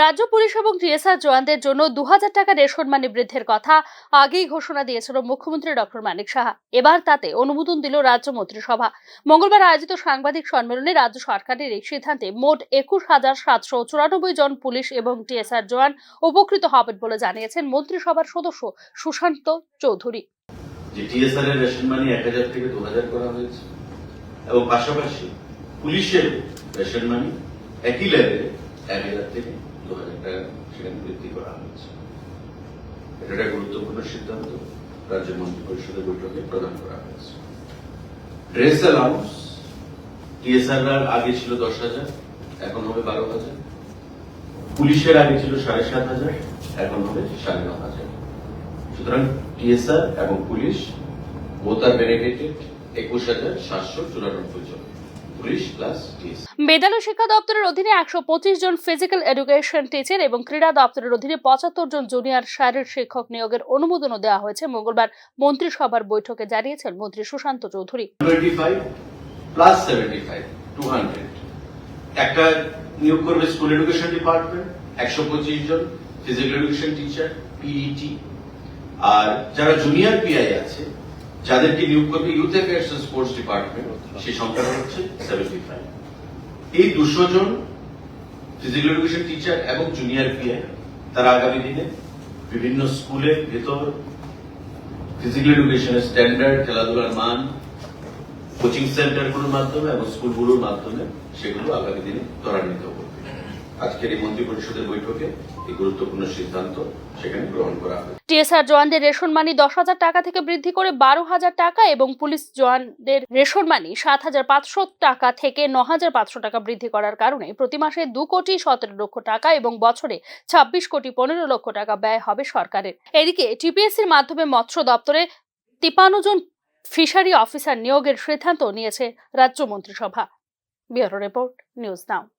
রাজ্য পুলিশ এবং টিএসআর জওয়ানদের জন্য 2000 টাকা রেশন মানি বৃদ্ধির কথা আগেই ঘোষণা দিয়েছিল মুখ্যমন্ত্রী ডক্টর মানিক সাহা। এবার তাতে অনুমোদন দিল রাজ্য মন্ত্রিসভা। মঙ্গলবার আয়োজিত সাংবাদিক সম্মেলনে রাজ্য সরকারের এই সিদ্ধান্তে মোট 21,794 জন পুলিশ এবং টিএসআর জওয়ান উপকৃত হবেন বলে জানিয়েছেন মন্ত্রিসভার সদস্য সুশান্ত চৌধুরী। টিএসআর এর রেশন মানি 1000 থেকে 2000 করা হয়েছে এবং পাশাপাশি পুলিশের রেশন মানি একই লেভেলে 1000 থেকে 2000 টাকা সেখানে বৃদ্ধি করা হয়েছে। এটা একটা গুরুত্বপূর্ণ সিদ্ধান্ত রাজ্য মন্ত্রিপরিষদের বৈঠকে প্রদান করা হয়েছে। ড্রেস অ্যালাউন্স টিএসআর আগে ছিল 10,000, এখন হবে 12,000। পুলিশের আগে ছিল 7,500, এখন হবে 9,500। সুতরাং টিএসআর এবং পুলিশ বোথ আর বেনিফিটেড 21,794 জন পুলিশ প্লাস টিএসআর। বিদ্যালয় শিক্ষা দপ্তরের অধীনে 125 জন ফিজিক্যাল এডুকেশন টিচার এবং ক্রীড়া দপ্তরের অধীনে 75 জন জুনিয়র শারীর শিক্ষক নিয়োগের অনুমোদনও দেওয়া হয়েছে মঙ্গলবার মন্ত্রিসভার বৈঠকে, জানিয়েছেন মন্ত্রী সুশান্ত চৌধুরী। 25 প্লাস 75 200 একটা নিয়োগ করবে স্কুল এডুকেশন ডিপার্টমেন্ট, 125 জন ফিজিক্যাল এডুকেশন টিচার পিইটি, আর যারা জুনিয়র পিআই আছে যাদেরকে নিয়োগ করবে youth affairs and sports department, সেই সংখ্যাটা হচ্ছে 75। এই 200 জন ফিজিক্যাল এডুকেশন টিচার এবং জুনিয়র পিআই তারা আগামী দিনে বিভিন্ন স্কুলের ভেতর ফিজিক্যাল এডুকেশনের স্ট্যান্ডার্ড, খেলাধুলার মান, কোচিং সেন্টারগুলোর মাধ্যমে এবং স্কুলগুলোর মাধ্যমে সেগুলো আগামী দিনে ত্বরান্বিত করবে। আজকের এই মন্ত্রিপরিষদের বৈঠকে এই গুরুত্বপূর্ণ সিদ্ধান্ত সেখানে গ্রহণ করা হয়। টিএসআর জওয়ানদের রেশন মানি 10,000 টাকা থেকে বৃদ্ধি করে 12,000 টাকা এবং পুলিশ জওয়ানদের রেশন মানি 7,500 টাকা থেকে 9,500 টাকা বৃদ্ধি করার কারণে প্রতি মাসে 2,17,00,000 টাকা এবং বছরে 26,15,00,000 টাকা ব্যয় হবে সরকারের। এদিকে টিপিএসসির মাধ্যমে মৎস্য দপ্তরে 53 জন ফিশারি অফিসার নিয়োগের সিদ্ধান্ত নিয়েছে রাজ্য মন্ত্রিসভা। Bureau report, news now.